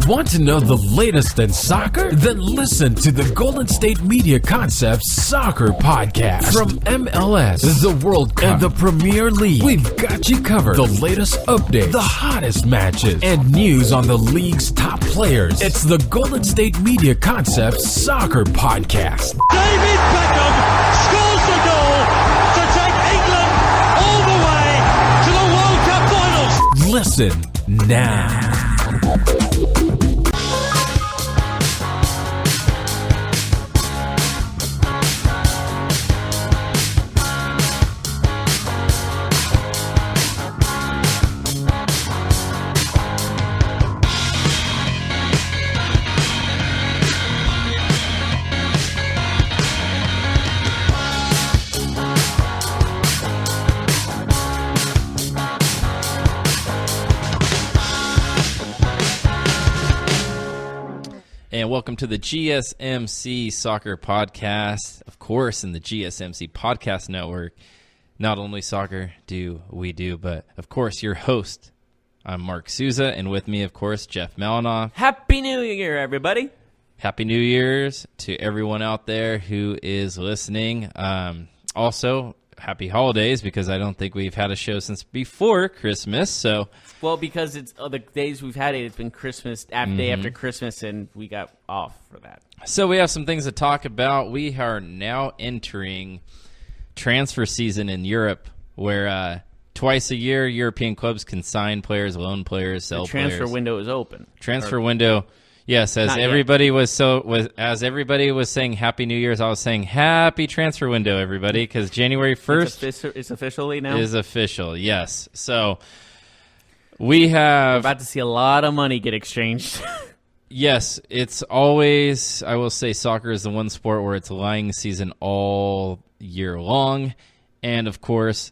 Want to know the latest in soccer? Then listen to the Golden State Media Concepts Soccer Podcast. From MLS, the World Cup, and the Premier League, we've got you covered. The latest updates, the hottest matches, and news on the league's top players. It's the Golden State Media Concepts Soccer Podcast. David Beckham scores the goal to take England all the way to the World Cup finals. Listen now. And welcome to the GSMC Soccer Podcast, of course, in the GSMC Podcast Network. Not only soccer do we do, but, of course, your host, I'm Mark Souza, and with me, of course, Jeff Malinoff. Happy New Year, everybody. Happy New Year's to everyone out there who is listening. Also, happy holidays, because I don't think we've had a show since before Christmas, so... Well, because it's the days we've had it's been Christmas, day after Christmas, and we got off for that. So we have some things to talk about. We are now entering transfer season in Europe, where twice a year European clubs can sign players, loan players, sell players. The transfer window is open. Transfer window, yes. As everybody was saying Happy New Year's, I was saying Happy Transfer Window, everybody, because January 1st it's officially now. Is official, yes. So. We're about to see a lot of money get exchanged. Yes, it's always, I will say, soccer is the one sport where it's lying season all year long. And, of course,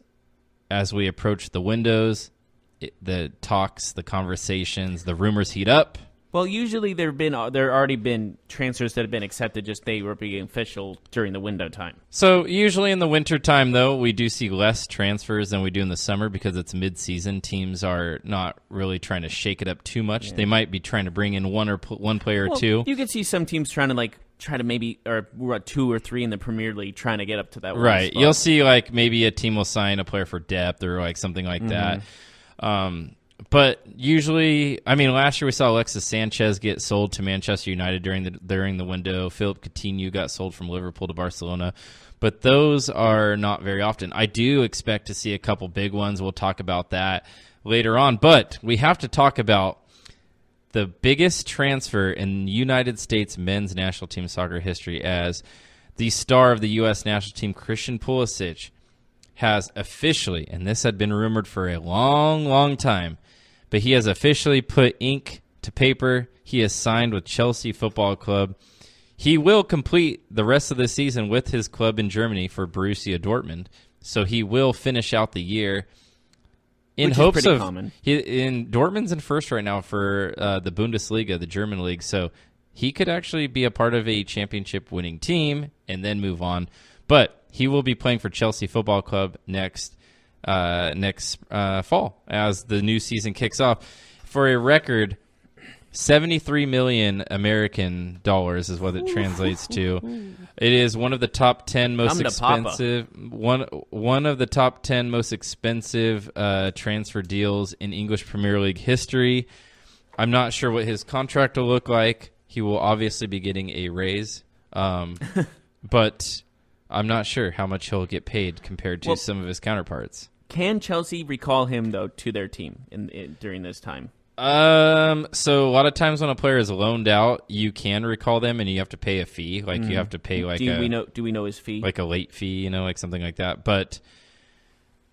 as we approach the windows, the talks, the conversations, the rumors heat up. Well, usually there already been transfers that have been accepted, just they were being official during the window time. So usually in the winter time, though, we do see less transfers than we do in the summer because it's mid-season. Teams are not really trying to shake it up too much. Yeah. They might be trying to bring in one player or two. You could see some teams trying to maybe, or we're at 2 or 3 in the Premier League trying to get up to that one right. spot. You'll see maybe a team will sign a player for depth or something like that. But usually, last year we saw Alexis Sanchez get sold to Manchester United during the window. Philippe Coutinho got sold from Liverpool to Barcelona. But those are not very often. I do expect to see a couple big ones. We'll talk about that later on. But we have to talk about the biggest transfer in United States men's national team soccer history, as the star of the U.S. national team, Christian Pulisic, has officially, and this had been rumored for a long, long time, but he has officially put ink to paper. He has signed with Chelsea Football Club. He will complete the rest of the season with his club in Germany for Borussia Dortmund. So he will finish out the year in Which hopes is pretty of common. In Dortmund's in first right now for the Bundesliga, the German league. So he could actually be a part of a championship-winning team and then move on. But he will be playing for Chelsea Football Club next fall as the new season kicks off. For a record, 73 million American dollars is what it translates to. It is one of the top 10 most expensive one of the top 10 most expensive transfer deals in English Premier League history. I'm not sure what his contract will look like. He will obviously be getting a raise, but I'm not sure how much he'll get paid compared to some of his counterparts. Can Chelsea recall him, though, to their team during this time? So a lot of times when a player is loaned out, you can recall them, and you have to pay a fee. You have to pay Do we know his fee? Like a late fee, something like that. But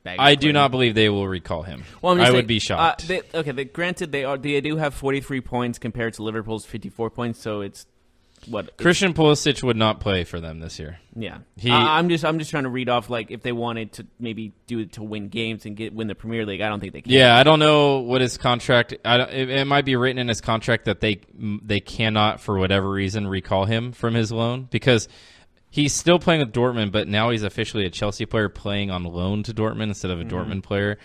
I do not believe they will recall him. Well, I would be shocked. Granted, they do have 43 points compared to Liverpool's 54 points, so it's what Christian Pulisic would not play for them this year. Yeah, I'm just trying to read off if they wanted to maybe do it to win games and win the Premier League. I don't think they can. Yeah, I don't know what his contract. It might be written in his contract that they cannot for whatever reason recall him from his loan because he's still playing with Dortmund, but now he's officially a Chelsea player playing on loan to Dortmund instead of a Dortmund player.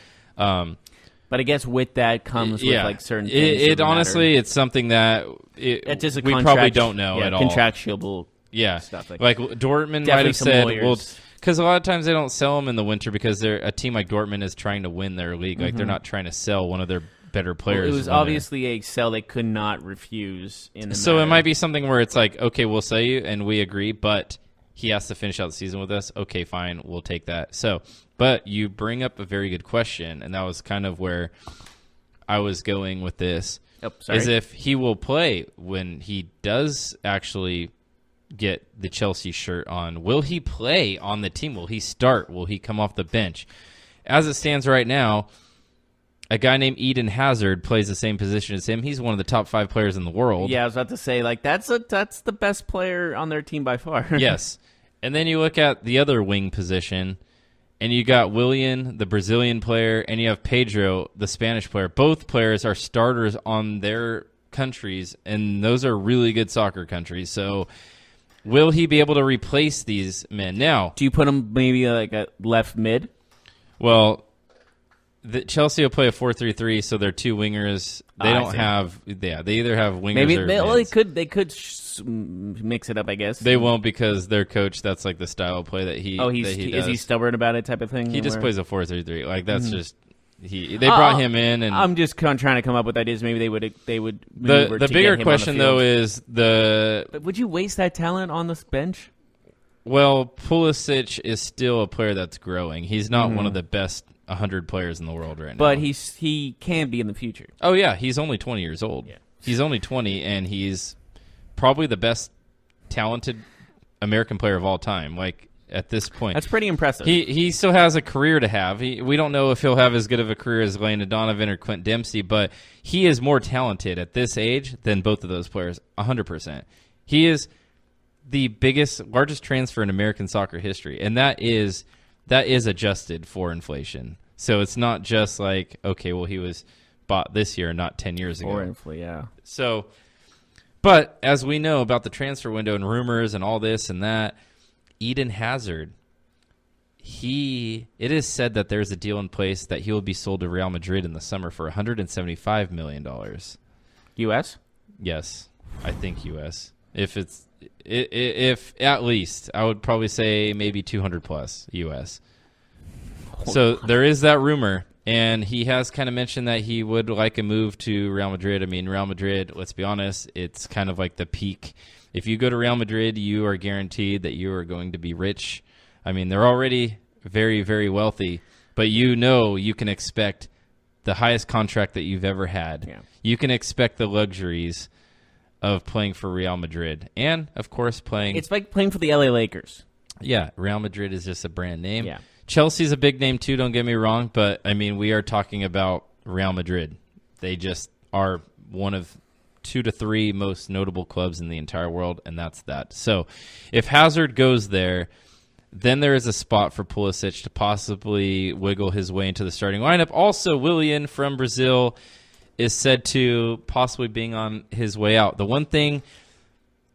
But I guess with that comes with like certain things. It honestly, it's something that it's just we probably don't know at all. Contractual stuff. Like Dortmund might have said, well, because a lot of times they don't sell them in the winter because a team like Dortmund is trying to win their league. Like they're not trying to sell one of their better players. Well, it was obviously a sell they could not refuse. So it might be something where it's like, okay, we'll sell you and we agree, but he has to finish out the season with us. Okay, fine, we'll take that. So, but you bring up a very good question, and that was kind of where I was going with this. Is if he will play when he does actually get the Chelsea shirt on. Will he play on the team? Will he start? Will he come off the bench? As it stands right now, a guy named Eden Hazard plays the same position as him. He's one of the top 5 players in the world. Yeah, I was about to say, like, that's the best player on their team by far. Yes. And then you look at the other wing position, and you got Willian, the Brazilian player, and you have Pedro, the Spanish player. Both players are starters on their countries, and those are really good soccer countries. So will he be able to replace these men? Now, do you put him maybe like a left mid? Well, Chelsea will play a 4-3-3, so they're 2 wingers. They don't have, they either have wingers or mids. They could mix it up, I guess. They won't because their coach, that's like the style of play that he. Is he stubborn about it type of thing? He just plays a 4-3-3. Like that's just they brought him in, and I'm just trying to come up with ideas. Maybe they would. The bigger question though is But would you waste that talent on this bench? Well, Pulisic is still a player that's growing. He's not one of the best 100 players in the world right now. But he can be in the future. Oh, yeah. He's only 20 years old. Yeah. He's only 20, and he's probably the best talented American player of all time, like, at this point. That's pretty impressive. He still has a career to have. We don't know if he'll have as good of a career as Landon Donovan or Clint Dempsey, but he is more talented at this age than both of those players, 100%. He is the largest transfer in American soccer history, and that is adjusted for inflation. So it's not just like, okay, well, he was bought this year, not 10 years ago. Or inflation, yeah. So, but as we know about the transfer window and rumors and all this and that, Eden Hazard, it is said that there's a deal in place that he will be sold to Real Madrid in the summer for $175 million. U.S.? Yes, I think U.S. If at least, I would probably say maybe 200 plus U.S. So there is that rumor, and he has kind of mentioned that he would like a move to Real Madrid. I mean, Real Madrid, let's be honest, it's kind of like the peak. If you go to Real Madrid, you are guaranteed that you are going to be rich. I mean, they're already very, very wealthy, but you can expect the highest contract that you've ever had. Yeah. You can expect the luxuries of playing for Real Madrid, and of course it's like playing for the LA Lakers. Yeah, Real Madrid is just a brand name. Yeah. Chelsea's a big name too, don't get me wrong, but I mean, we are talking about Real Madrid. They just are one of 2 to 3 most notable clubs in the entire world, and that's that. So if Hazard goes there, then there is a spot for Pulisic to possibly wiggle his way into the starting lineup. Also, Willian from Brazil is said to possibly being on his way out. The one thing,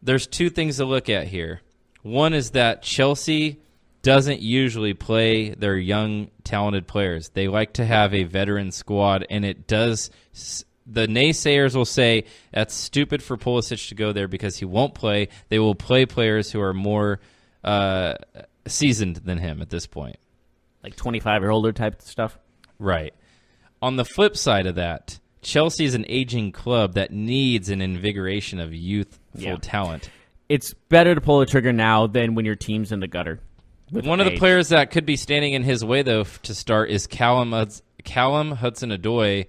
there's 2 things to look at here. One is that Chelsea doesn't usually play their young, talented players. They like to have a veteran squad, and it does. The naysayers will say that's stupid for Pulisic to go there because he won't play. They will play players who are more seasoned than him at this point. Like 25 or older type stuff? Right. On the flip side of that, Chelsea is an aging club that needs an invigoration of youthful talent. It's better to pull the trigger now than when your team's in the gutter. One of the players that could be standing in his way, though, to start is Callum Hudson-Odoi,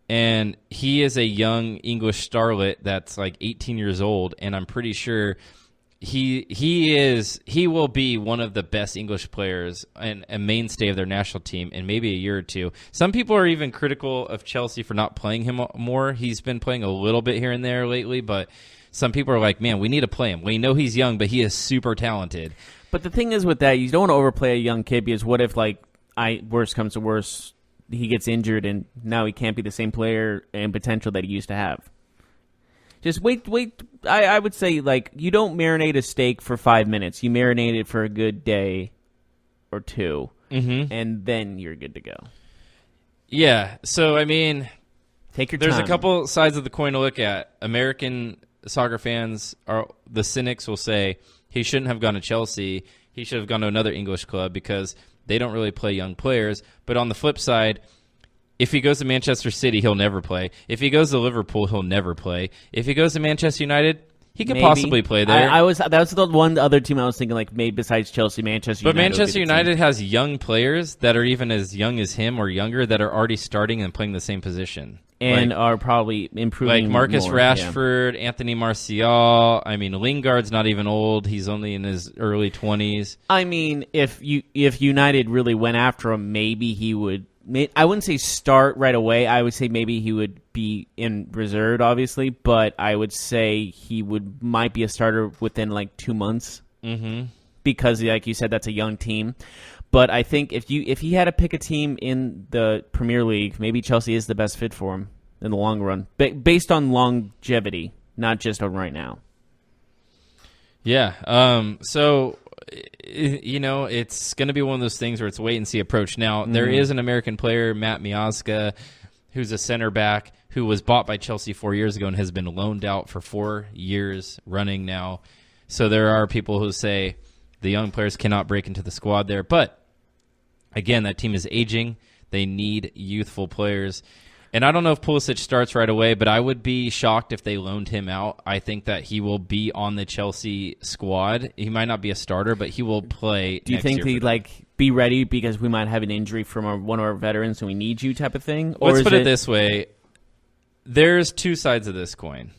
and he is a young English starlet that's like 18 years old, and I'm pretty sure he will be one of the best English players and a mainstay of their national team in maybe a year or two. Some people are even critical of Chelsea for not playing him more. He's been playing a little bit here and there lately, but some people are like, man, we need to play him. We know he's young, but he is super talented. But the thing is with that, you don't want to overplay a young kid because what if, like, worst comes to worst, he gets injured and now he can't be the same player and potential that he used to have. Just wait. I would say, like, you don't marinate a steak for 5 minutes. You marinate it for a good day or two, and then you're good to go. Yeah. So I mean, Take your there's time. a couple sides of the coin to look at. American soccer fans the cynics will say he shouldn't have gone to Chelsea. He should have gone to another English club because they don't really play young players. But on the flip side, if he goes to Manchester City, he'll never play. If he goes to Liverpool, he'll never play. If he goes to Manchester United, he could possibly play there. That was the one other team I was thinking, like, maybe besides Chelsea, Manchester But United. Manchester United has young players that are even as young as him or younger that are already starting and playing the same position. and are probably improving. Like Marcus more, Rashford, Anthony Martial. I mean, Lingard's not even old. He's only in his early 20s. I mean, if United really went after him, maybe he would. I wouldn't say start right away. I would say maybe he would be in reserve, obviously, but I would say he might be a starter within like 2 months. Mm-hmm. Because, like you said, that's a young team. But I think if he had to pick a team in the Premier League, maybe Chelsea is the best fit for him in the long run, based on longevity, not just on right now. Yeah. So, you know, it's going to be one of those things where it's wait and see approach. Now, there is an American player, Matt Miazga, who's a center back who was bought by Chelsea 4 years ago and has been loaned out for 4 years running now. So there are people who say the young players cannot break into the squad there. But, again, that team is aging. They need youthful players. And I don't know if Pulisic starts right away, but I would be shocked if they loaned him out. I think that he will be on the Chelsea squad. He might not be a starter, but he will play. Do you think he'd be ready because we might have an injury from one of our veterans and we need you type of thing? Or Let's put it this way. There's two sides of this coin.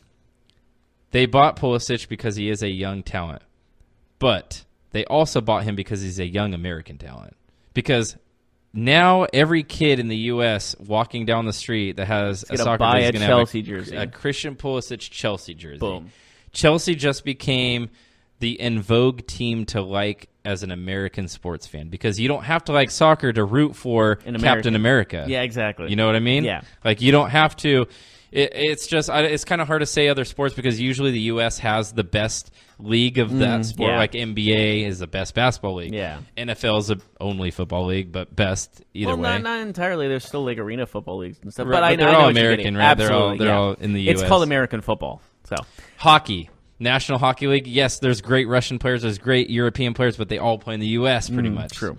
They bought Pulisic because he is a young talent, but they also bought him because he's a young American talent. Because now every kid in the U.S. walking down the street that has a soccer jersey is going to Chelsea have jersey. A Christian Pulisic Chelsea jersey. Boom. Chelsea just became the in vogue team to like as an American sports fan because you don't have to like soccer to root for Captain America. Yeah, exactly. You know what I mean? Yeah. Like you don't have to. It's just it's kind of hard to say other sports because usually the U.S. has the best league of that sport. yeah. Like NBA is the best basketball league. Yeah. NFL is the only football league, but best either way. Not entirely. There's still like arena football leagues and stuff. Right, but they're I know all what you're American, getting. right? Absolutely, They're all in the U.S. It's called American football. So Hockey. National Hockey League. Yes, there's great Russian players. There's great European players, but they all play in the U.S. pretty much. True.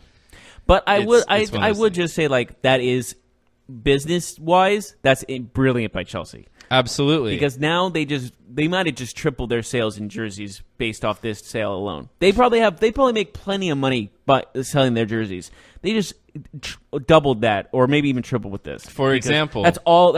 But I would just say like that is business wise. That's brilliant by Chelsea. Absolutely. Because now they might have just tripled their sales in jerseys based off this sale alone. They probably make plenty of money by selling their jerseys. They just doubled that, or maybe even tripled with this. For example, that's all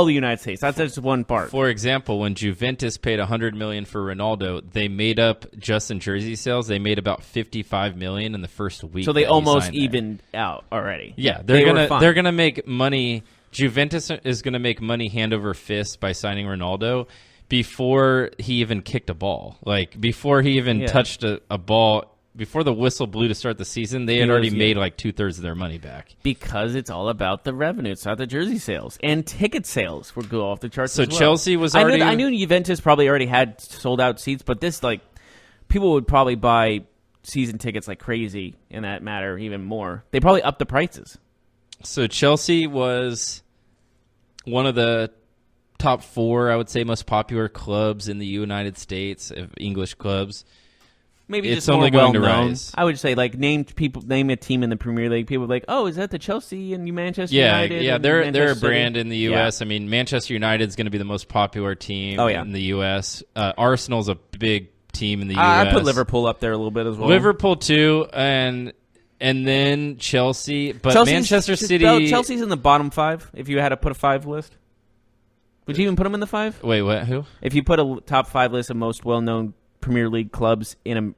the United States. That's just one part. For example, when Juventus paid $100 million for Ronaldo, they made up just in jersey sales. They made about $55 million in the first week. So they almost evened evened out already. Yeah, they're gonna make money. Juventus is going to make money hand over fist by signing Ronaldo before he even kicked a ball. Like, before he even touched a ball, before the whistle blew to start the season, they had already made like 2/3 of their money back. Because it's all about the revenue. It's not the jersey sales. And ticket sales would go off the charts So as well. Chelsea was already... I knew Juventus probably already had sold out seats, but this, like, people would probably buy season tickets like crazy in that matter even more. They probably upped the prices. So Chelsea was one of the top 4, I would say, most popular clubs in the United States, English clubs. Maybe it's just only more going to well-known. rise. I would say, like, name a team in the Premier League. People are like, oh, is that the Chelsea and Manchester United? Yeah, they're a brand City? in the U.S. I mean, Manchester United is going to be the most popular team in the U.S. Arsenal's a big team in the U.S. I put Liverpool up there a little bit as well. Liverpool too, and then Chelsea, but Manchester City. Chelsea's in the bottom 5. If you had to put a 5 list, would you even put them in the 5? Wait, what? Who? If you put a top 5 list of most well-known Premier League clubs into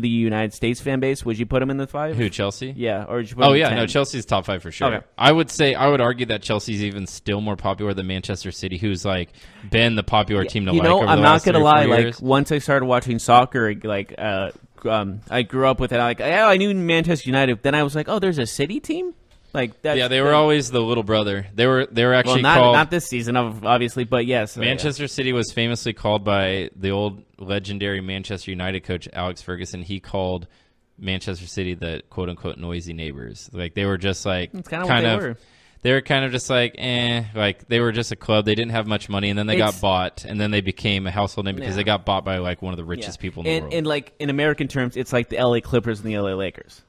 the United States fan base, would you put them in the 5? Who? Chelsea? Yeah, or would you put them in 10? No, Chelsea's top 5 for sure. Okay. I would argue that Chelsea's even still more popular than Manchester City, who's like been the popular team to like. Over I'm the not last gonna 3 or 4 lie. years. Like once I started watching soccer, like I grew up with it. I knew Manchester United. Then I was like, oh, there's a City team. Like that. Yeah, they were always the little brother. They were actually not called this season, obviously, but yes. Manchester City was famously called by the old legendary Manchester United coach Alex Ferguson. He called Manchester City the quote unquote noisy neighbors. Like they were just like That's kind of what they were. they were kind of just like, like they were just a club. They didn't have much money, and then they got bought, and then they became a household name because they got bought by like one of the richest people in the world. And like in American terms, it's like the LA Clippers and the LA Lakers.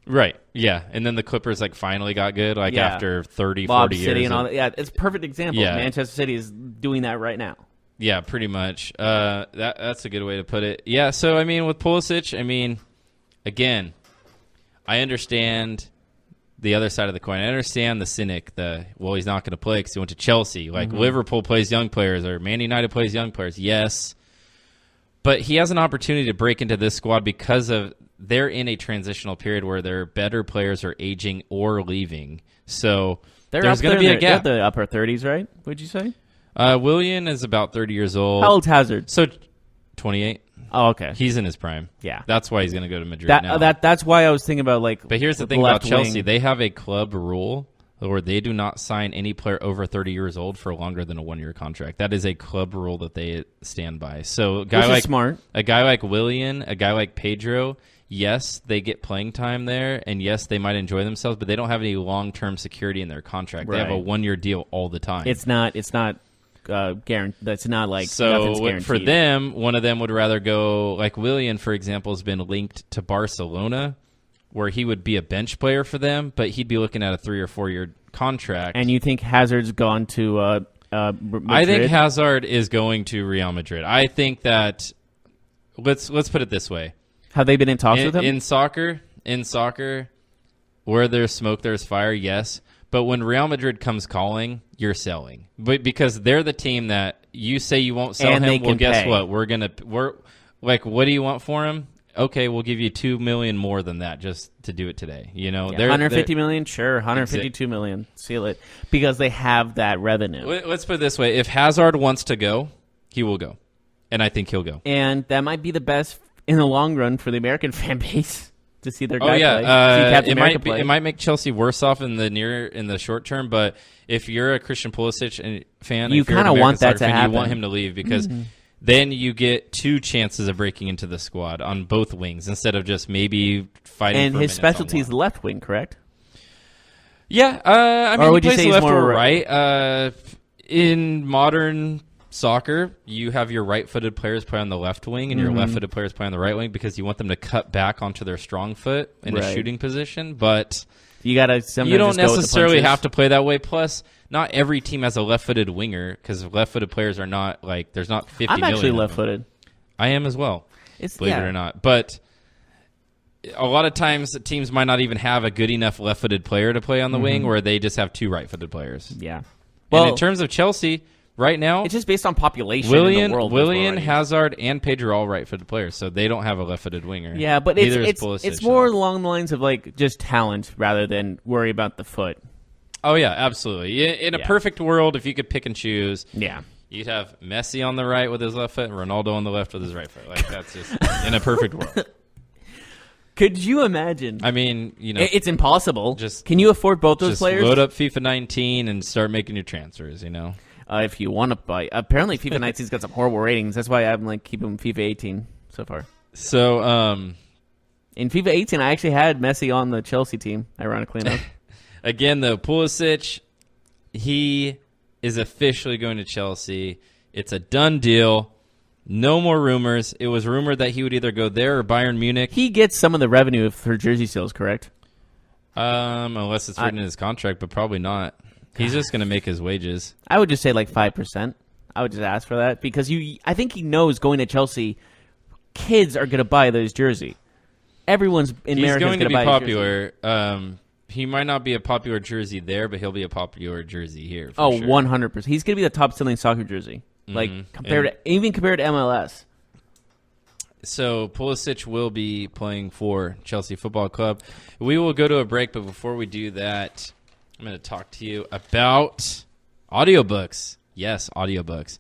Right. Yeah. And then the Clippers like finally got good after 30, Lob 40 City years. and all that. Yeah, it's a perfect example. Yeah. Manchester City is doing that right now. Yeah, pretty much. That's a good way to put it. Yeah, so I mean with Pulisic, I mean, again, I understand the other side of the coin. I understand the cynic, he's not going to play because he went to Chelsea. Like Liverpool plays young players or Man United plays young players. Yes. But he has an opportunity to break into this squad because of they're in a transitional period where their better players are aging or leaving. So there's going to be a gap. They're the upper 30s, right? Would you say? Willian is about 30 years old. How old's Hazard? So 28. Oh, okay. He's in his prime. Yeah. That's why he's going to go to Madrid now. That's why I was thinking about like. But here's the thing about Chelsea. They have a club rule where they do not sign any player over 30 years old for longer than a 1-year contract. That is a club rule that they stand by. So a guy smart. A guy like Willian, a guy like Pedro, yes, they get playing time there, and yes, they might enjoy themselves, but they don't have any long-term security in their contract. Right. They have a 1-year deal all the time. It's not guaranteed. That's not like so guaranteed. For them, one of them would rather go like Willian, for example, has been linked to Barcelona, where he would be a bench player for them, but he'd be looking at a 3 or 4 year contract. And you think Hazard's gone to Madrid? I think Hazard is going to Real Madrid. I think that let's put it this way: have they been in talks with him in soccer? In soccer, where there's smoke, there's fire. Yes. But when Real Madrid comes calling, you're selling. But because they're the team that you say you won't sell him, well, guess what? We're like, what do you want for him? Okay, we'll give you $2 million more than that just to do it today. You know, yeah, 150 million, sure, 152 million, seal it, because they have that revenue. Let's put it this way: if Hazard wants to go, he will go, and I think he'll go. And that might be the best in the long run for the American fan base. To see their guy play. It might make Chelsea worse off in the short term, but if you're a Christian Pulisic fan, you kind of want that to happen. You want him to leave because then you get 2 chances of breaking into the squad on both wings instead of just maybe fighting. And his specialty is left wing, correct? Yeah, I mean, would he you plays say left he's more or right. In modern soccer, you have your right-footed players play on the left wing and your left-footed players play on the right wing because you want them to cut back onto their strong foot in a shooting position. But you don't necessarily have to play that way. Plus, not every team has a left-footed winger because left-footed players are not like there's not 50 million. I'm actually left-footed. I am as well, believe it or not. But a lot of times teams might not even have a good enough left-footed player to play on the wing where they just have 2 right-footed players. Yeah. Well, and in terms of Chelsea, right now, it's just based on population in the world. Willian, Hazard, and Pedro are all right-footed players, so they don't have a left-footed winger. Yeah, but it's more along the lines of like just talent rather than worry about the foot. Oh yeah, absolutely. In a perfect world, if you could pick and choose, you'd have Messi on the right with his left foot and Ronaldo on the left with his right foot. Like that's just in a perfect world. Could you imagine? I mean, it's impossible. Can you afford both those players? Load up FIFA 19 and start making your transfers. If you want to buy. Apparently, FIFA 19's got some horrible ratings. That's why I'm like keeping FIFA 18 so far. So, in FIFA 18, I actually had Messi on the Chelsea team. Ironically enough. Again, though, Pulisic, he is officially going to Chelsea. It's a done deal. No more rumors. It was rumored that he would either go there or Bayern Munich. He gets some of the revenue for jersey sales, correct? Unless it's written in his contract, but probably not. He's just going to make his wages. I would just say like 5%. I would just ask for that because I think he knows going to Chelsea, kids are going to buy those jersey. Everyone's in America is going to be popular. He might not be a popular jersey there, but he'll be a popular jersey here. For sure. 100%. He's going to be the top selling soccer jersey. Like compared to MLS. So Pulisic will be playing for Chelsea Football Club. We will go to a break, but before we do that, I'm going to talk to you about audiobooks. Yes, audiobooks.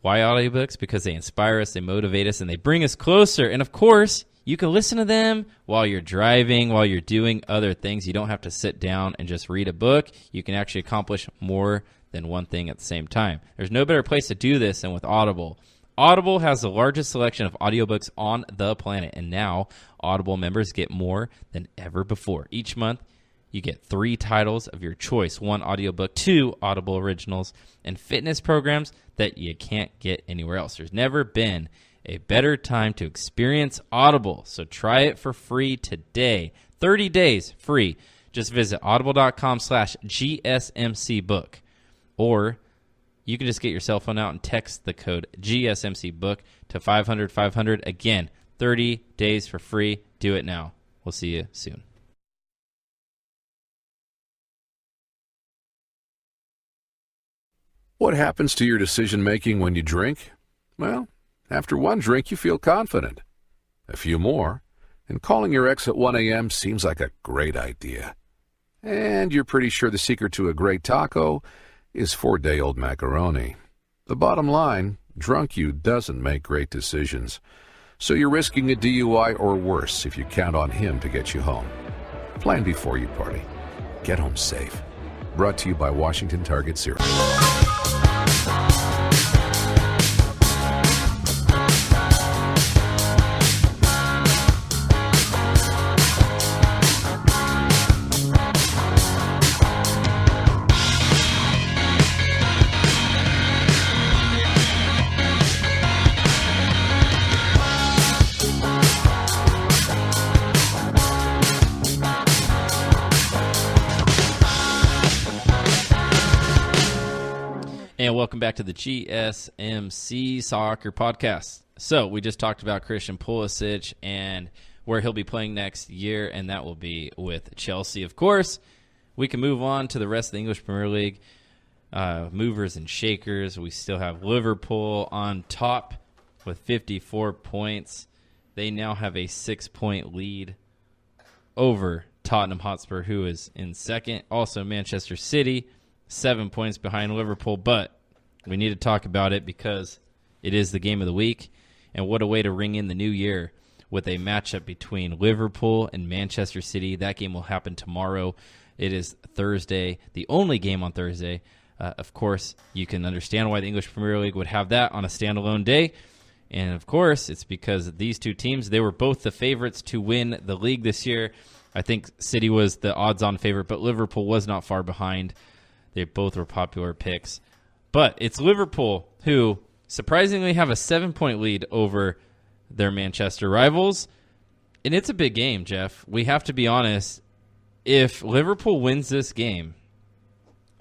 Why audiobooks? Because they inspire us, they motivate us, and they bring us closer. And of course, you can listen to them while you're driving, while you're doing other things. You don't have to sit down and just read a book. You can actually accomplish more than one thing at the same time. There's no better place to do this than with Audible. Audible has the largest selection of audiobooks on the planet, and now Audible members get more than ever before. Each month, You get 3 titles of your choice, 1 audiobook, 2 Audible originals, and fitness programs that you can't get anywhere else. There's never been a better time to experience Audible, so try it for free today. 30 days free. Just visit audible.com/GSMCbook. Or you can just get your cell phone out and text the code GSMCbook to 500-500. Again, 30 days for free. Do it now. We'll see you soon. What happens to your decision-making when you drink? Well, after one drink, you feel confident. A few more, and calling your ex at 1 a.m. seems like a great idea. And you're pretty sure the secret to a great taco is 4-day-old macaroni. The bottom line, drunk you doesn't make great decisions. So you're risking a DUI or worse if you count on him to get you home. Plan before you party. Get home safe. Brought to you by Washington Target Syrup. And welcome back to the GSMC Soccer Podcast. So we just talked about Christian Pulisic and where he'll be playing next year, and that will be with Chelsea. Of course, we can move on to the rest of the English Premier League. Movers and shakers. We still have Liverpool on top with 54 points. They now have a 6-point lead over Tottenham Hotspur, who is in second. Also, Manchester City, 7 points behind Liverpool, but we need to talk about it because it is the game of the week, and what a way to ring in the new year with a matchup between Liverpool and Manchester City. That game will happen tomorrow. It is Thursday, the only game on Thursday. Of course, you can understand why the English Premier League would have that on a standalone day, and of course, it's because these two teams, they were both the favorites to win the league this year. I think City was the odds-on favorite, but Liverpool was not far behind. They both were popular picks. But it's Liverpool who surprisingly have a 7-point lead over their Manchester rivals. And it's a big game, Jeff. We have to be honest. If Liverpool wins this game,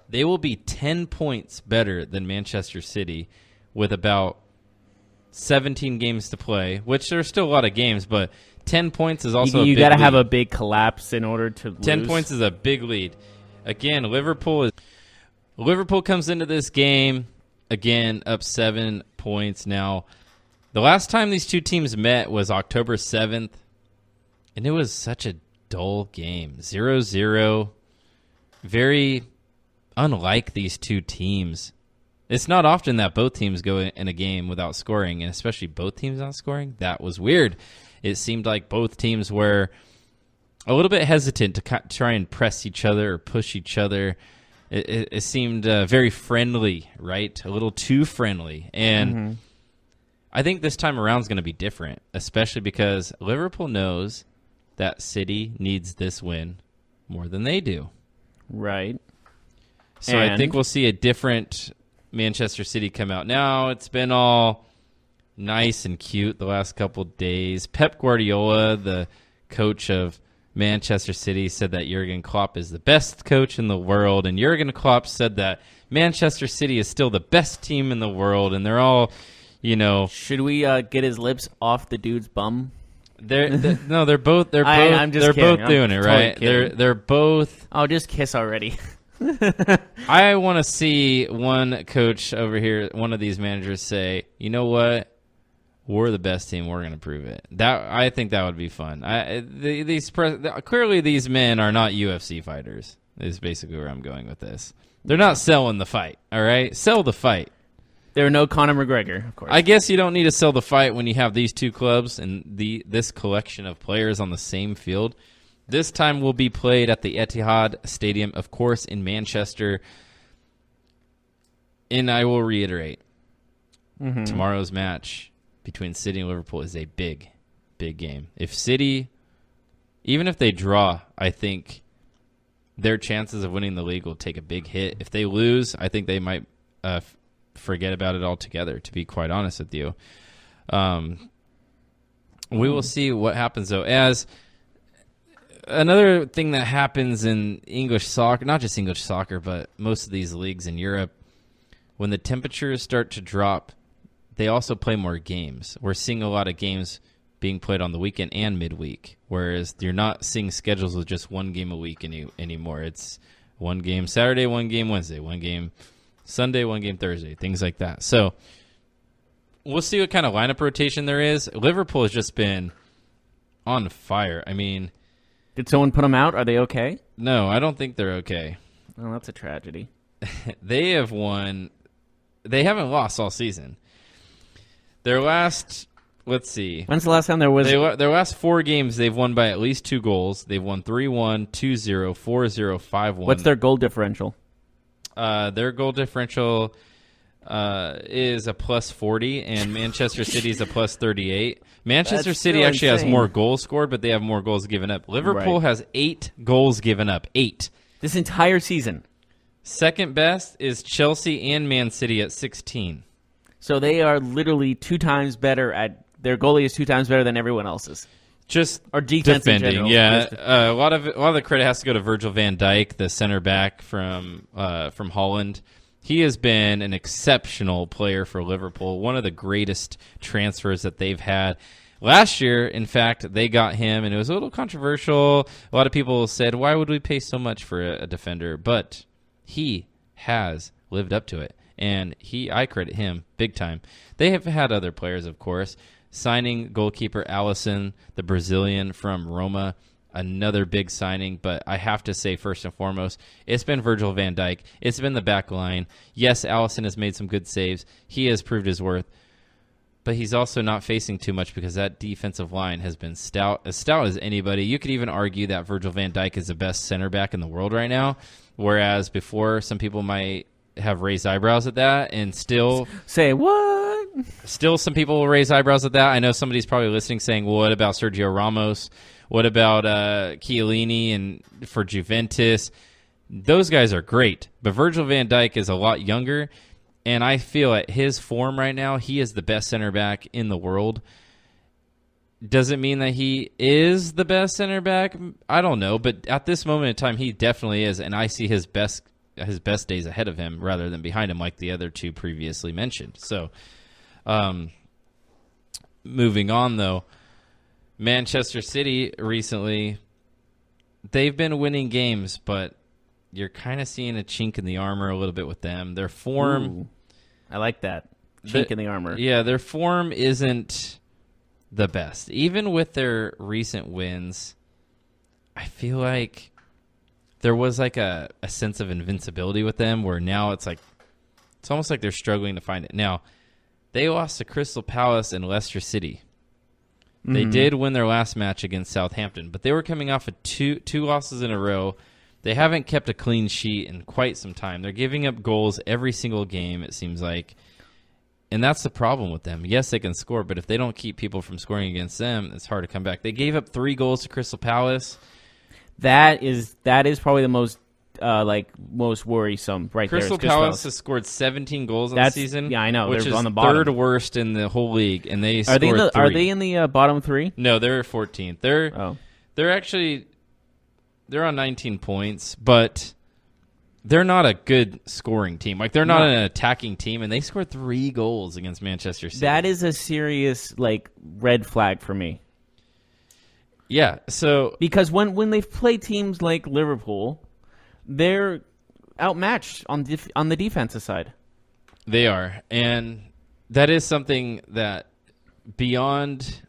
they will be 10 points better than Manchester City with about 17 games to play, which there's still a lot of games, but 10 points is also a big lead. You got to have a big collapse in order to lose. 10 points is a big lead. Again, Liverpool comes into this game, again, up 7 points now. The last time these two teams met was October 7th, and it was such a dull game. 0-0. Very unlike these two teams. It's not often that both teams go in a game without scoring, and especially both teams not scoring. That was weird. It seemed like both teams were a little bit hesitant to try and press each other or push each other. It seemed very friendly, right? A little too friendly. And I think this time around is going to be different, especially because Liverpool knows that City needs this win more than they do. Right. So I think we'll see a different Manchester City come out. Now, it's been all nice and cute the last couple days. Pep Guardiola, the coach of Manchester City, said that Jurgen Klopp is the best coach in the world, and Jurgen Klopp said that Manchester City is still the best team in the world, and they're all, you know. Should we get his lips off the dude's bum? They're both doing it, right? They're both. Oh, just kiss already. I want to see one coach over here, one of these managers say, you know what? We're the best team. We're going to prove it. I think that would be fun. Clearly, these men are not UFC fighters. Is basically where I'm going with this. They're not selling the fight. All right, sell the fight. There are no Conor McGregor, of course. I guess you don't need to sell the fight when you have these two clubs and this collection of players on the same field. This time will be played at the Etihad Stadium, of course, in Manchester. And I will reiterate, tomorrow's match between City and Liverpool is a big, big game. If City, even if they draw, I think their chances of winning the league will take a big hit. If they lose, I think they might forget about it altogether, to be quite honest with you. We will see what happens, though. As another thing that happens in English soccer, not just English soccer, but most of these leagues in Europe, when the temperatures start to drop, they also play more games. We're seeing a lot of games being played on the weekend and midweek, whereas you're not seeing schedules with just one game a week anymore. It's one game Saturday, one game Wednesday, one game Sunday, one game Thursday, things like that. So we'll see what kind of lineup rotation there is. Liverpool has just been on fire. I mean, did someone put them out? Are they okay? No, I don't think they're okay. Oh, that's a tragedy. They have won. They haven't lost all season. Their last, let's see. When's the last time there was... Their last 4 games, they've won by at least 2 goals. They've won 3-1, 2-0, 4-0, 5-1. What's their goal differential? Their goal differential is a plus 40, and Manchester City is a plus 38. Manchester City actually has more goals scored, but they have more goals given up. Liverpool has 8 goals given up. 8. This entire season. Second best is Chelsea and Man City at 16. So they are literally 2 times better at... Their goalie is 2 times better than everyone else's. Just or defense defending, in general. yeah. A lot of the credit has to go to Virgil van Dijk, the center back from Holland. He has been an exceptional player for Liverpool, one of the greatest transfers that they've had. Last year, in fact, they got him, and it was a little controversial. A lot of people said, why would we pay so much for a defender? But he has lived up to it, and I credit him big time. They have had other players, of course. Signing goalkeeper Alisson, the Brazilian from Roma, another big signing, but I have to say first and foremost, it's been Virgil van Dijk. It's been the back line. Yes, Alisson has made some good saves. He has proved his worth, but he's also not facing too much because that defensive line has been stout as anybody. You could even argue that Virgil van Dijk is the best center back in the world right now, whereas before some people might have raised eyebrows at that, and still say what? Still, some people will raise eyebrows at that. I know somebody's probably listening saying, well, what about Sergio Ramos? What about Chiellini and for Juventus? Those guys are great, but Virgil van Dijk is a lot younger, and I feel at his form right now, he is the best center back in the world. Does it mean that he is the best center back? I don't know, but at this moment in time, he definitely is, and I see his best days ahead of him rather than behind him like the other 2 previously mentioned. So, moving on, though, Manchester City recently, they've been winning games, but you're kind of seeing a chink in the armor a little bit with them. Their form... Ooh, I like that. Chink in the armor. Yeah, their form isn't the best. Even with their recent wins, I feel like there was like a sense of invincibility with them where now it's almost like they're struggling to find it. Now, they lost to Crystal Palace and Leicester City. They did win their last match against Southampton, but they were coming off of two losses in a row. They haven't kept a clean sheet in quite some time. They're giving up goals every single game, it seems like. And that's the problem with them. Yes, they can score, but if they don't keep people from scoring against them, it's hard to come back. They gave up 3 goals to Crystal Palace. That is probably the most worrisome right Crystal there. Palace has scored 17 goals on the season. Yeah, I know. Which they're is on the bottom. 3rd worst in the whole league, and they are scored 3. Are they in the bottom 3? No, they're 14th. They're on 19 points, but they're not a good scoring team. Like, they're not an attacking team, and they scored 3 goals against Manchester City. That is a serious red flag for me. Yeah, so because when they play teams like Liverpool, they're outmatched on the defensive side. They are, and that is something that beyond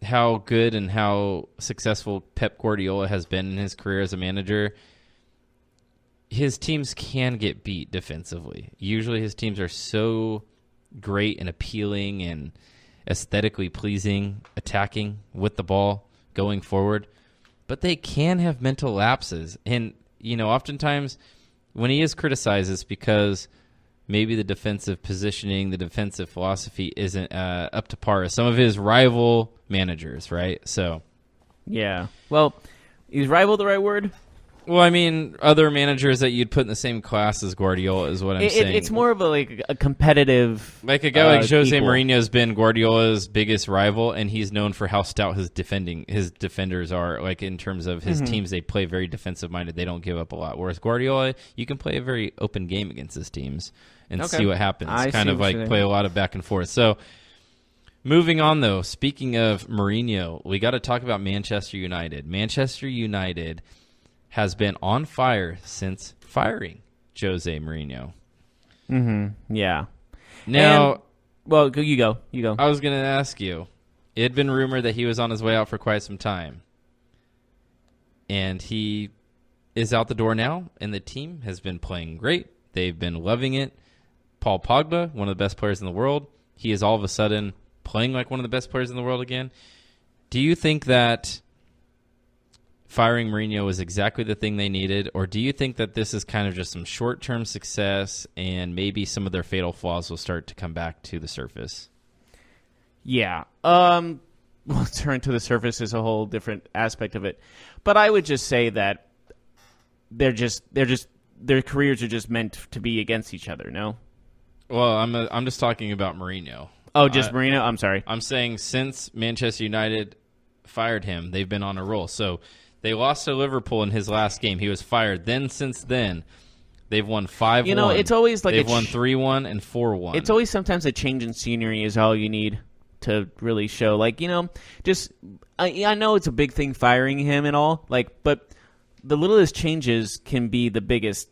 how good and how successful Pep Guardiola has been in his career as a manager, his teams can get beat defensively. Usually his teams are so great and appealing and aesthetically pleasing, attacking with the ball, going forward, but they can have mental lapses. And, oftentimes when he is criticized, it's because maybe the defensive positioning, the defensive philosophy isn't up to par as some of his rival managers, right? So, yeah. Well, is rival the right word? Well, I mean, other managers that you'd put in the same class as Guardiola is what I'm saying. It's more of a competitive. Like a guy like Jose equal. Mourinho has been Guardiola's biggest rival, and he's known for how stout his defenders are. Like in terms of his teams, they play very defensive minded. They don't give up a lot. Whereas Guardiola, you can play a very open game against his teams and see what happens. Kind of like play a lot of back and forth. So moving on, though, speaking of Mourinho, we got to talk about Manchester United. Manchester United has been on fire since firing Jose Mourinho. Yeah. Now, you go. I was going to ask you, it had been rumored that he was on his way out for quite some time. And he is out the door now, and the team has been playing great. They've been loving it. Paul Pogba, one of the best players in the world, he is all of a sudden playing like one of the best players in the world again. Do you think that firing Mourinho was exactly the thing they needed, or do you think that this is kind of just some short-term success and maybe some of their fatal flaws will start to come back to the surface? Yeah. Well, turn to the surface is a whole different aspect of it. But I would just say that their careers are just meant to be against each other, no? Well, I'm just talking about Mourinho. Oh, just Mourinho? I'm sorry. I'm saying since Manchester United fired him, they've been on a roll. So they lost to Liverpool in his last game. He was fired. Then since then, they've won 5-1. It's always like they've won 3-1 and 4-1. It's always sometimes a change in scenery is all you need to really show. Like, just I know it's a big thing firing him and all, like, but the littlest changes can be the biggest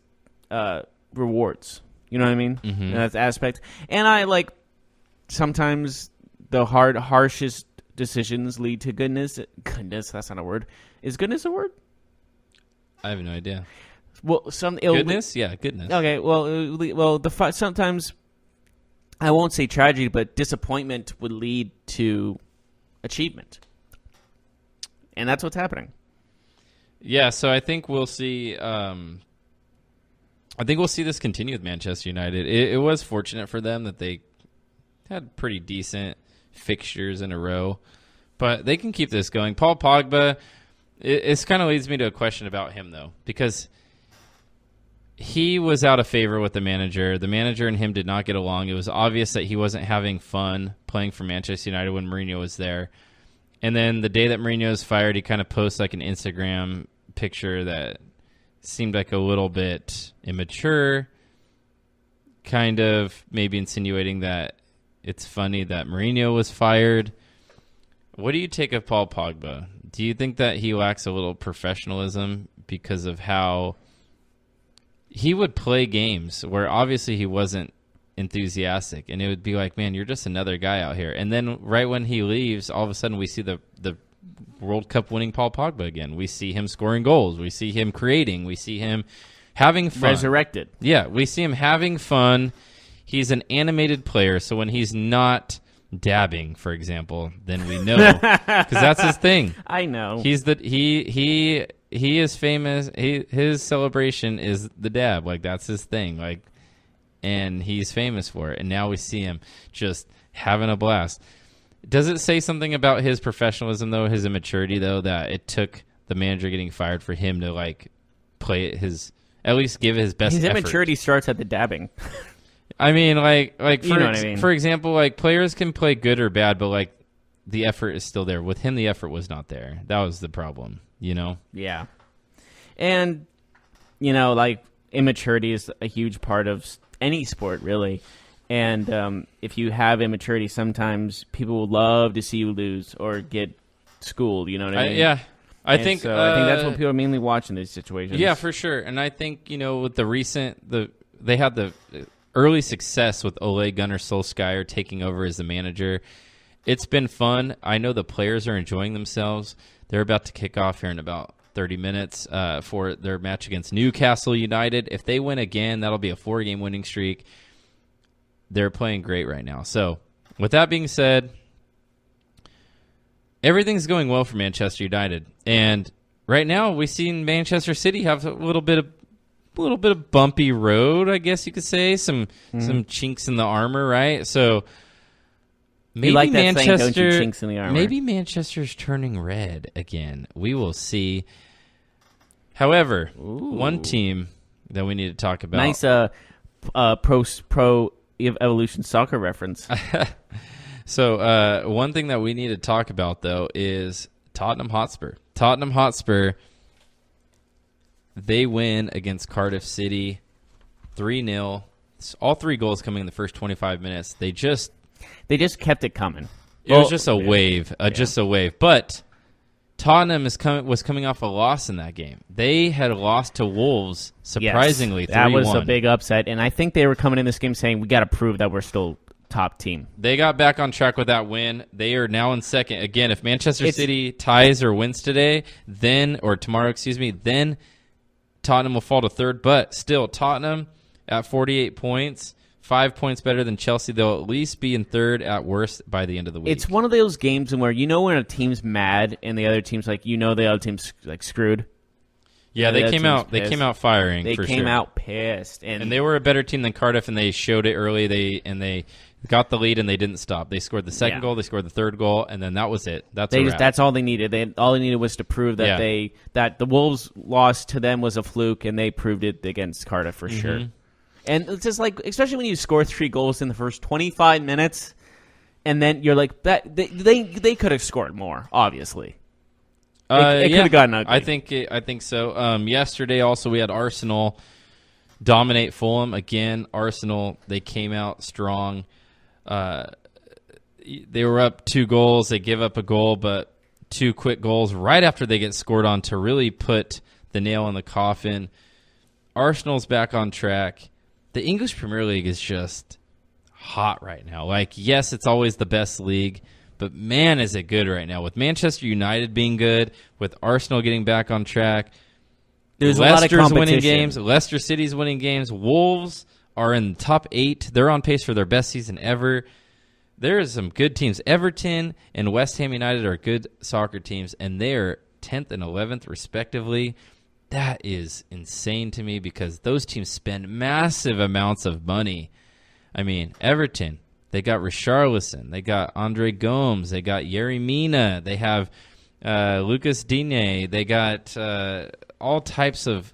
rewards. You know what I mean? Mm-hmm. That aspect. And I like sometimes the harshest decisions lead to goodness. Goodness, that's not a word. Is goodness a word? I have no idea. Well, goodness? Yeah, goodness. Okay, well, sometimes I won't say tragedy, but disappointment would lead to achievement, and that's what's happening. Yeah, so I think we'll see. I think we'll see this continue with Manchester United. It was fortunate for them that they had pretty decent fixtures in a row, but they can keep this going. Paul Pogba, it kind of leads me to a question about him, though, because he was out of favor with the manager. The manager and him did not get along. It was obvious that he wasn't having fun playing for Manchester United when Mourinho was there. And then the day that Mourinho was fired, he kind of posts like an Instagram picture that seemed like a little bit immature, kind of maybe insinuating that it's funny that Mourinho was fired. What do you take of Paul Pogba? Do you think that he lacks a little professionalism because of how he would play games where obviously he wasn't enthusiastic, and it would be like, man, you're just another guy out here. And then right when he leaves, all of a sudden we see the World Cup winning Paul Pogba again. We see him scoring goals. We see him creating. We see him having fun. Resurrected. Yeah, we see him having fun. He's an animated player, so when he's not dabbing, for example, then we know because that's his thing. I know. He is famous. His celebration is the dab. Like that's his thing. Like, and he's famous for it. And now we see him just having a blast. Does it say something about his professionalism, though, his immaturity, though, that it took the manager getting fired for him to like play at least give his best? His effort? Immaturity starts at the dabbing. I mean, for example, like players can play good or bad, but like the effort is still there. With him, the effort was not there. That was the problem, Yeah. And, like immaturity is a huge part of any sport, really. And if you have immaturity, sometimes people will love to see you lose or get schooled. You know what I mean? Yeah. I think that's what people are mainly watching these situations. Yeah, for sure. And I think, with they had the early success with Ole Gunnar Solskjaer taking over as the manager. It's been fun. I know the players are enjoying themselves. They're about to kick off here in about 30 minutes for their match against Newcastle United. If they win again, that'll be a 4-game winning streak. They're playing great right now. So, with that being said, everything's going well for Manchester United. And right now, we've seen Manchester City have a little bit of bumpy road, I guess you could say. Some chinks in the armor, right? So maybe like that Manchester, saying, don't you, chinks in the armor. Maybe Manchester's turning red again. We will see. However, one team that we need to talk about. Nice pro evolution soccer reference. So one thing that we need to talk about, though, is Tottenham Hotspur. Tottenham Hotspur, they win against Cardiff City 3-0. All 3 goals coming in the first 25 minutes. They just kept it coming. It was just a wave, just a wave. But Tottenham was coming off a loss in that game. They had lost to Wolves, surprisingly, 3-1. That was a big upset, and I think they were coming in this game saying, we got to prove that we're still top team. They got back on track with that win. They are now in second. Again, if Manchester City ties or wins today, or tomorrow, then Tottenham will fall to third. But still, Tottenham at 48 points. 5 points better than Chelsea. They'll at least be in third at worst by the end of the week. It's one of those games where when a team's mad and the other team's the other team's screwed. Yeah, they came out firing. They for came sure. out pissed, and they were a better team than Cardiff, and they showed it early. They got the lead and they didn't stop. They scored the second goal, they scored the third goal, and then that was it. That's all they needed. All they needed was to prove that that the Wolves' loss to them was a fluke, and they proved it against Cardiff for sure. And it's just especially when you score 3 goals in the first 25 minutes, and then you're like, that they could have scored more. Obviously, it could have gotten ugly. I think so. Yesterday, also we had Arsenal dominate Fulham again. Arsenal, they came out strong. They were up 2 goals. They give up a goal, but 2 quick goals right after they get scored on to really put the nail in the coffin. Arsenal's back on track. The English Premier League is just hot right now. Yes, it's always the best league, but man, is it good right now. With Manchester United being good, with Arsenal getting back on track, there's Leicester's a lot of competition. Winning games. Leicester City's winning games. Wolves are in the top 8. They're on pace for their best season ever. There are some good teams. Everton and West Ham United are good soccer teams, and they're 10th and 11th respectively. That is insane to me because those teams spend massive amounts of money. I mean, Everton, they got Richarlison, they got Andre Gomes, they got Yerry Mina, they have Lucas Digne, they got all types of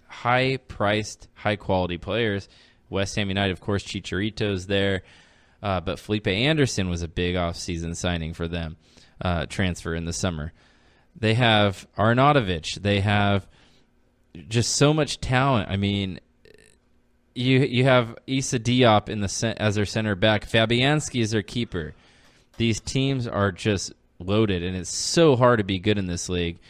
high-priced, high-quality players. West Ham United, of course, Chicharito's there, but Felipe Anderson was a big off-season signing for them, transfer in the summer. They have Arnautovic. They have just so much talent. I mean, you have Issa Diop as their center back. Fabianski is their keeper. These teams are just loaded, and it's so hard to be good in this league.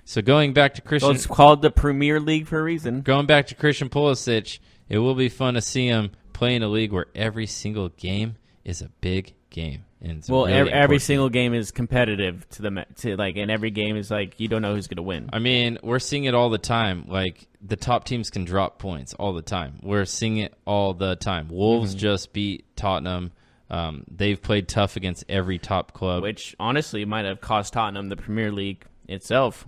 So going back to Christian... Well, it's called the Premier League for a reason. Going back to Christian Pulisic, it will be fun to see him play in a league where every single game is a big game. Well, really every single game is competitive and every game is you don't know who's going to win. I mean, we're seeing it all the time. The top teams can drop points all the time. We're seeing it all the time. Wolves just beat Tottenham. They've played tough against every top club, which honestly might have cost Tottenham the Premier League itself.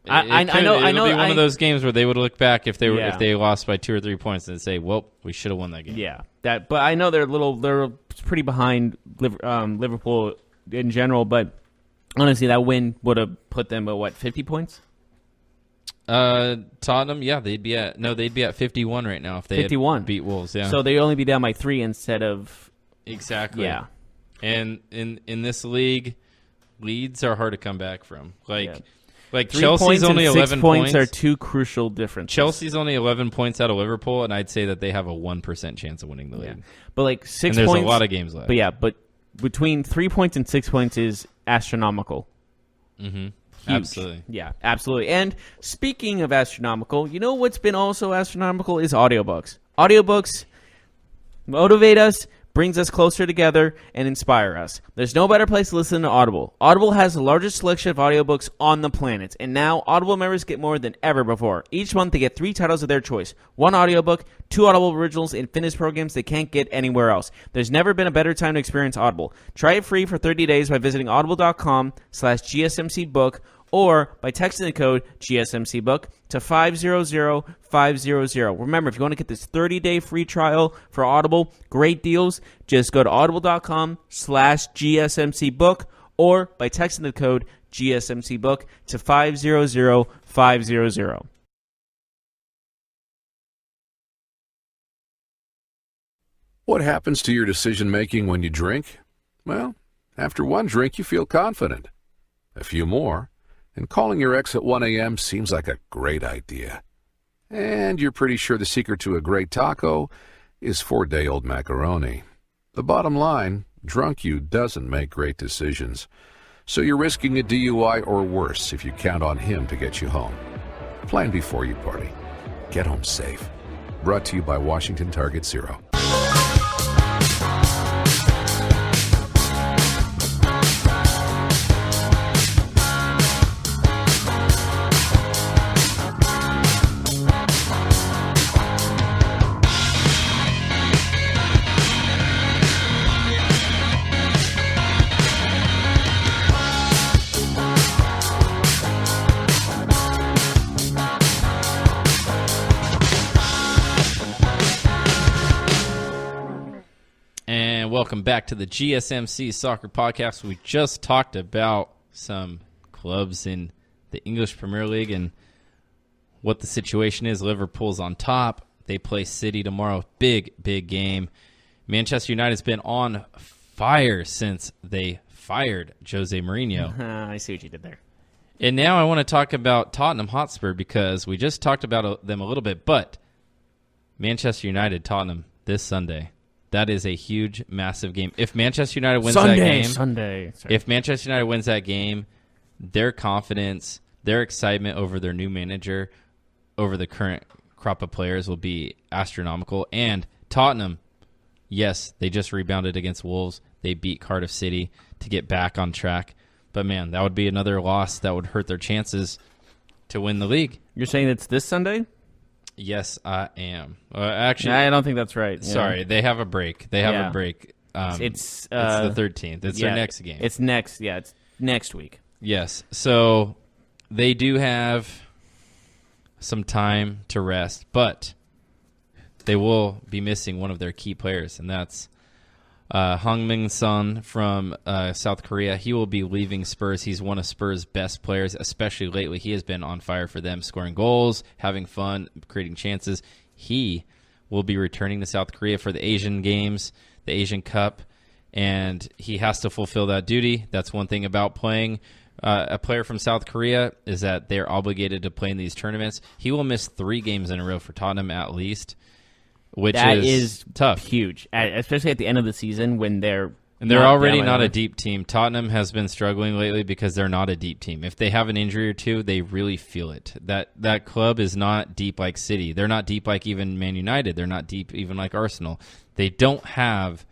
I know. It'll be one of those games where they would look back if they lost by 2 or 3 points and say, "Well, we should have won that game." Yeah, but I know they're pretty behind Liverpool in general. But honestly, that win would have put them at 50 points. Tottenham, yeah, they'd be at 51 right now if they 51 had beat Wolves. Yeah, so they'd only be down by 3 instead of exactly. Yeah, and in this league, leads are hard to come back from. Like 3 Chelsea's only 11 points are 2 crucial differences. Chelsea's only 11 points out of Liverpool, and I'd say that they have a 1% chance of winning the league. Yeah. But 6 and points. There's a lot of games left. But between 3 points and 6 points is astronomical. Mm-hmm. Huge. Absolutely. Yeah, absolutely. And speaking of astronomical, you know what's been also astronomical is audiobooks. Audiobooks motivate us, brings us closer together, and inspire us. There's no better place to listen to Audible. Audible has the largest selection of audiobooks on the planet, and now Audible members get more than ever before. Each month they get 3 titles of their choice. 1 audiobook, 2 Audible originals, and fitness programs they can't get anywhere else. There's never been a better time to experience Audible. Try it free for 30 days by visiting audible.com/GSMCbook or by texting the code GSMCbook to 500-500. Remember, if you want to get this 30-day free trial for Audible, great deals, just go to audible.com/GSMCbook or by texting the code GSMC book to 500500. What happens to your decision-making when you drink? Well, after one drink, you feel confident. A few more, and calling your ex at 1 a.m. seems like a great idea. And you're pretty sure the secret to a great taco is 4-day-old macaroni. The bottom line, drunk you doesn't make great decisions. So you're risking a DUI or worse if you count on him to get you home. Plan before you party. Get home safe. Brought to you by Washington Target Zero. Welcome back to the GSMC Soccer Podcast. We just talked about some clubs in the English Premier League and what the situation is. Liverpool's on top. They play City tomorrow. Big game. Manchester United's been on fire since they fired Jose Mourinho. I see what you did there. And now I want to talk about Tottenham Hotspur because we just talked about them a little bit, but Manchester United, Tottenham, this Sunday. That is a huge, massive game. If Manchester United wins that game, if Manchester United wins that game, their confidence, their excitement over their new manager, over the current crop of players will be astronomical. And Tottenham, yes, they just rebounded against Wolves. They beat Cardiff City to get back on track. But, man, that would be another loss that would hurt their chances to win the league. You're saying it's this Sunday? Yes, I am. Actually, I don't think that's right. Sorry, they have a break. A break. It's the 13th. It's their next game. It's next. Yeah, it's next week. Yes. So they do have some time to rest, but they will be missing one of their key players, and that's Heung-min Son from South Korea. He will be leaving Spurs. He's one of Spurs' best players, especially lately. He has been on fire for them, scoring goals, having fun, creating chances. He will be returning to South Korea for the Asian Games, the Asian Cup, and he has to fulfill that duty. That's one thing about playing a player from South Korea is that they're obligated to play in these tournaments. He will miss 3 games in a row for Tottenham at least. Which is tough. Huge, especially at the end of the season when they're already not a deep team. Tottenham has been struggling lately because they're not a deep team. If they have an injury or two, they really feel it. That club is not deep like City. They're not deep like even Man United. They're not deep even like Arsenal. They don't have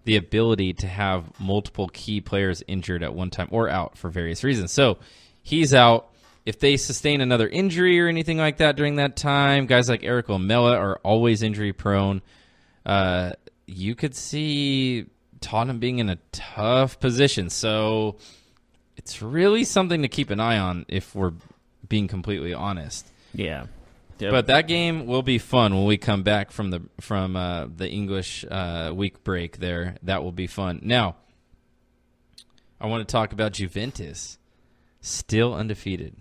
the ability to have multiple key players injured at one time or out for various reasons. So he's out. If they sustain another injury or anything like that during that time, guys like Eric Lamela are always injury-prone. You could see Tottenham being in a tough position. So it's really something to keep an eye on if we're being completely honest. Yeah. Yep. But that game will be fun when we come back from the English week break there. That will be fun. Now, I want to talk about Juventus. Still undefeated.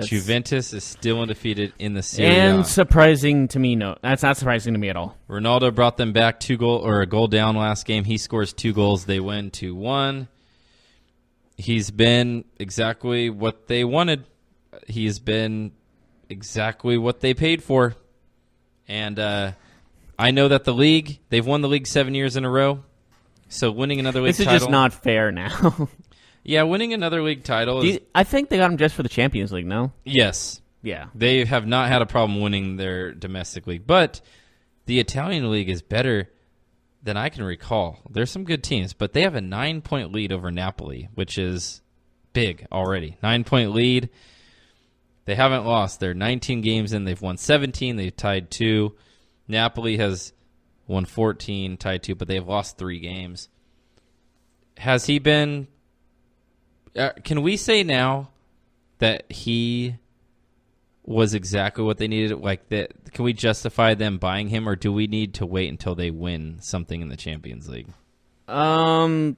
Juventus is still undefeated in the Serie A. And surprising to me, no. That's not surprising to me at all. Ronaldo brought them back a goal down last game. He scores 2 goals. They win 2-1. He's been exactly what they wanted. He's been exactly what they paid for. And I know that they've won the league 7 years in a row. So winning another league title. This is just not fair now. Yeah, winning another league title is... I think they got him just for the Champions League, no? Yes. Yeah. They have not had a problem winning their domestic league. But the Italian league is better than I can recall. There's some good teams, but they have a 9-point lead over Napoli, which is big already. 9-point lead. They haven't lost. They're 19 games in. They've won 17. They've tied 2. Napoli has won 14, tied 2, but they've lost 3 games. Has he been... can we say now that he was exactly what they needed? Like that, can we justify them buying him, or do we need to wait until they win something in the Champions League? I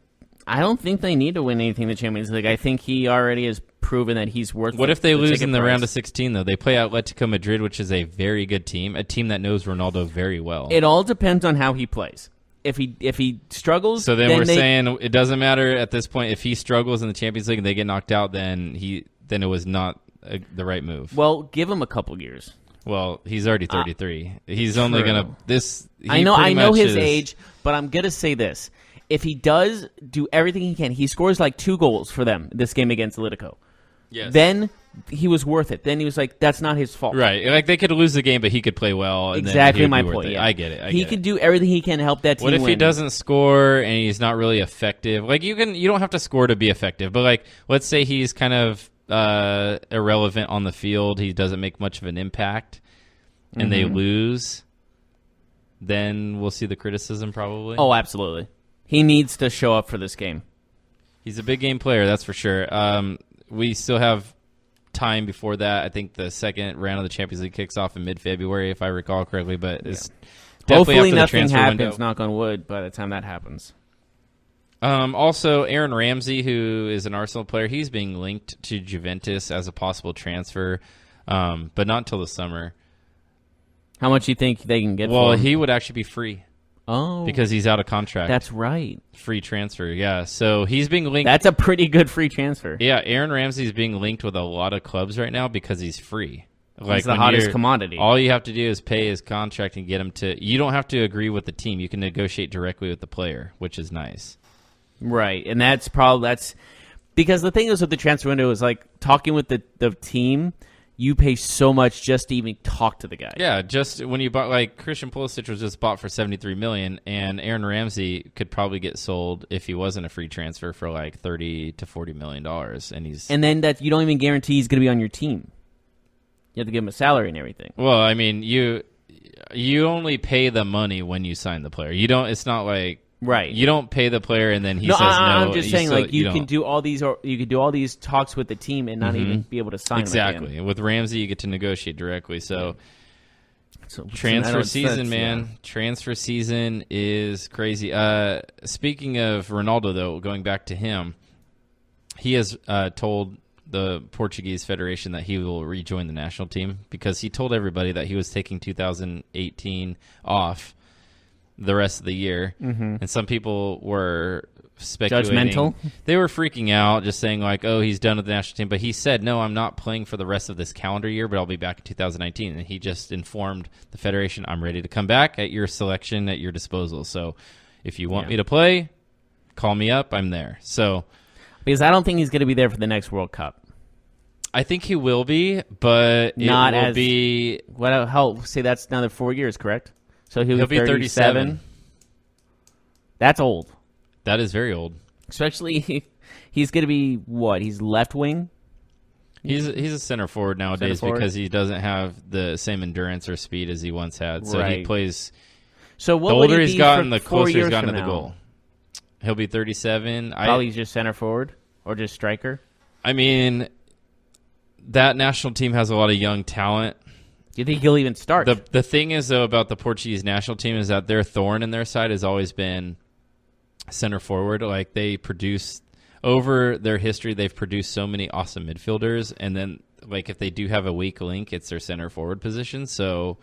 I don't think they need to win anything in the Champions League. I think he already has proven that he's worth. What if they lose in the price. round of 16 though? They play Atletico Madrid, which is a very good team, a team that knows Ronaldo very well. It all depends on how he plays. If he struggles, so then we're saying it doesn't matter at this point if he struggles in the Champions League and they get knocked out. Then it was not the right move. Well, give him a couple years. Well, he's already 33. He's only gonna this. I know his age, but I'm gonna say this: if he does do everything he can, he scores like 2 goals for them this game against Atletico. Yes. Then he was worth it. Then he was like, that's not his fault. Right. Like they could lose the game, but he could play well. And exactly then my be worth point. it. Yeah. I get it. He could do everything he can to help that team What if win. he doesn't score and he's not really effective? Like you don't have to score to be effective, but like let's say he's kind of irrelevant on the field. He doesn't make much of an impact, and they lose. Then we'll see the criticism probably. Oh, absolutely. He needs to show up for this game. He's a big game player, that's for sure. We still have time before that. I think the second round of the Champions League kicks off in mid-February, if I recall correctly. But it's definitely Hopefully after the nothing transfer happens, window. knock on wood, by the time that happens. Also, Aaron Ramsey, who is an Arsenal player, he's being linked to Juventus as a possible transfer, but not until the summer. How much do you think they can get for Well, him? he would actually be free Oh. because he's out of contract. That's right. Free transfer, yeah. So he's being linked. That's a pretty good free transfer. Yeah, Aaron Ramsey is being linked with a lot of clubs right now because he's free. He's the when hottest you're- commodity. All you have to do is pay his contract and get him to. You don't have to agree with the team. You can negotiate directly with the player, which is nice. Right, and that's because the thing is with the transfer window is like talking with the team, you pay so much just to even talk to the guy. Yeah, just when you bought like Christian Pulisic was just bought for $73 million, and Aaron Ramsey could probably get sold if he wasn't a free transfer for like $30 to $40 million, And then that you don't even guarantee he's going to be on your team. You have to give him a salary and everything. Well, I mean, you only pay the money when you sign the player. You don't. It's not like. Right. You don't pay the player and then he says no. I'm just saying, still, like you can don't. do all these, or you could do all these talks with the team and not even be able to sign exactly. them at the end. With Ramsey, you get to negotiate directly. So So transfer season, that's- man. yeah. Transfer season is crazy. Speaking of Ronaldo, though, going back to him, he has told the Portuguese Federation that he will rejoin the national team because he told everybody that he was taking 2018 off the rest of the year, and some people were speculating. Judgmental? They were freaking out, just saying like, "Oh, he's done with the national team." But he said, "No, I'm not playing for the rest of this calendar year, but I'll be back in 2019." And he just informed the federation, "I'm ready to come back at your selection, at your disposal. So, if you want me to play, call me up. I'm there." So, Because I don't think he's going to be there for the next World Cup. I think he will be, but Not it will as- be. Say that's another 4 years, correct? So he'll be 37. That's old. That is very old. Especially he's going to be what? He's left wing? He's a center forward nowadays Center forward? because he doesn't have the same endurance or speed as he once had. So he Right. plays. So what The would older he he's be gotten, for the 4 closer he's years gotten to from the now? goal. He'll be 37. Probably he's just center forward or just striker. I mean, that national team has a lot of young talent. Do you think he'll even start? The thing is, though, about the Portuguese national team is that their thorn in their side has always been center forward. Like, they produce, over their history, they've produced so many awesome midfielders. And then, like, if they do have a weak link, it's their center forward position. So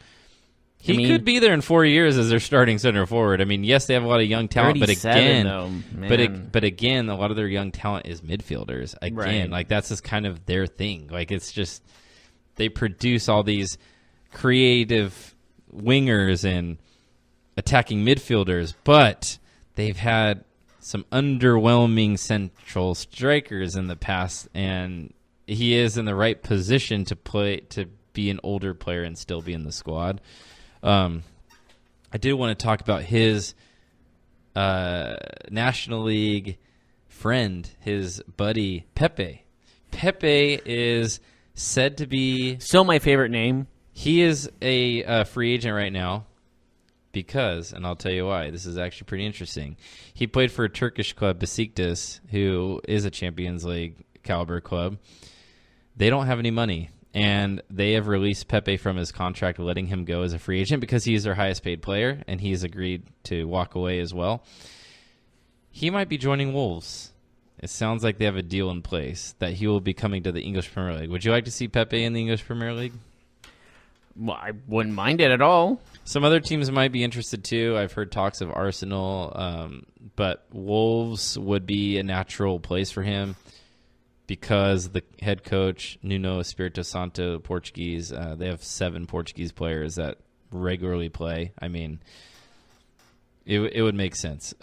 he could be there in 4 years as their starting center forward. I mean, yes, they have a lot of young talent, but 37 again, though, man. but again, a lot of their young talent is midfielders. Again, Right. like that's just kind of their thing. Like it's just they produce all these creative wingers and attacking midfielders, but they've had some underwhelming central strikers in the past, and he is in the right position to be an older player and still be in the squad. I did want to talk about his National League friend, his buddy Pepe. Pepe is said to be... Still my favorite name. He is a free agent right now because, and I'll tell you why, this is actually pretty interesting. He played for a Turkish club, Besiktas, who is a Champions League caliber club. They don't have any money, and they have released Pepe from his contract, letting him go as a free agent because he is their highest paid player, and he's agreed to walk away as well. he might be joining Wolves. It sounds like they have a deal in place that he will be coming to the English Premier League. Would you like to see Pepe in the English Premier League? Well, I wouldn't mind it at all. Some other teams might be interested too. I've heard talks of Arsenal, but Wolves would be a natural place for him because the head coach, Nuno Espirito Santo, Portuguese, they have 7 Portuguese players that regularly play. I mean, it would make sense.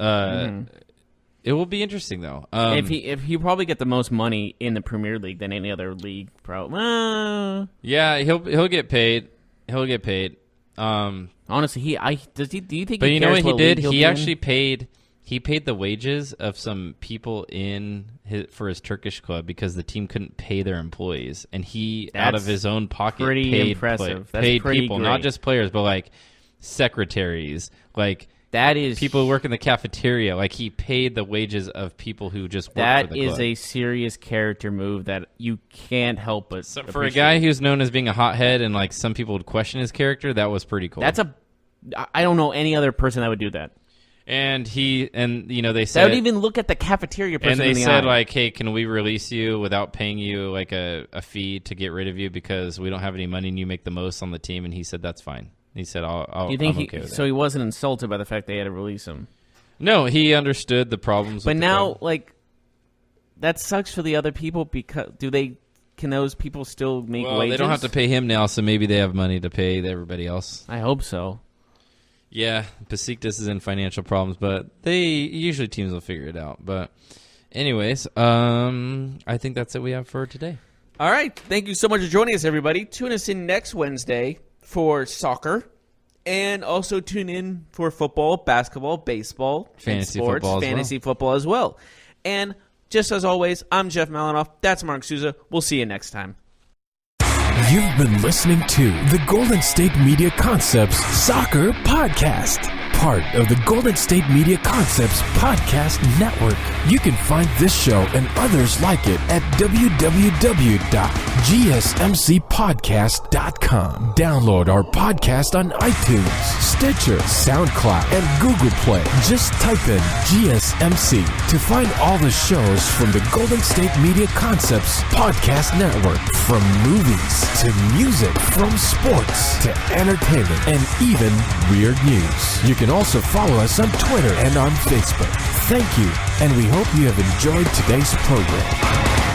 It will be interesting though. If he probably get the most money in the Premier League than any other league, probably. Yeah, he'll get paid. He'll get paid. Honestly, do you think? But he you know cares what he did? league He he'll be actually in? paid the wages of some people for his Turkish club because the team couldn't pay their employees, and he out of That's his own pocket pretty paid impressive. That's paid pretty people, great. not just players, but like secretaries, like That is people who work in the cafeteria. Like he paid the wages of people who just work for that the is club. a serious character move that you can't help but So for a appreciate. guy who's known as being a hothead and like some people would question his character, that was pretty cool. I don't know any other person that would do that. And they That said would even look at the cafeteria person and they in the said eye. like, hey, can we release you without paying you like a fee to get rid of you because we don't have any money and you make the most on the team? And he said that's fine. He said I'll Do you think I'm okay with so? that. He wasn't insulted by the fact they had to release him. No, he understood the problems. But with the now, club. like, that sucks for the other people because can those people still make well, wages? they don't have to pay him now, so maybe they have money to pay everybody else. I hope so. Yeah, Besiktas is in financial problems, but usually teams will figure it out. But anyways, I think that's it we have for today. All right. Thank you so much for joining us, everybody. Tune us in next Wednesday for soccer. And also tune in for football, basketball, baseball, and Fantasy sports, football as fantasy football as well. And just as always, I'm Jeff Malinoff. That's Mark Souza. We'll see you next time. You've been listening to the Golden State Media Concepts Soccer Podcast, part of the Golden State Media Concepts Podcast Network. You can find this show and others like it at www.gsmcpodcast.com. Download our podcast on iTunes, Stitcher, SoundCloud, and Google Play. Just type in GSMC to find all the shows from the Golden State Media Concepts Podcast Network, from movies to music, from sports to entertainment, and even weird news. You can also follow us on Twitter and on Facebook. Thank you, and we hope you have enjoyed today's program.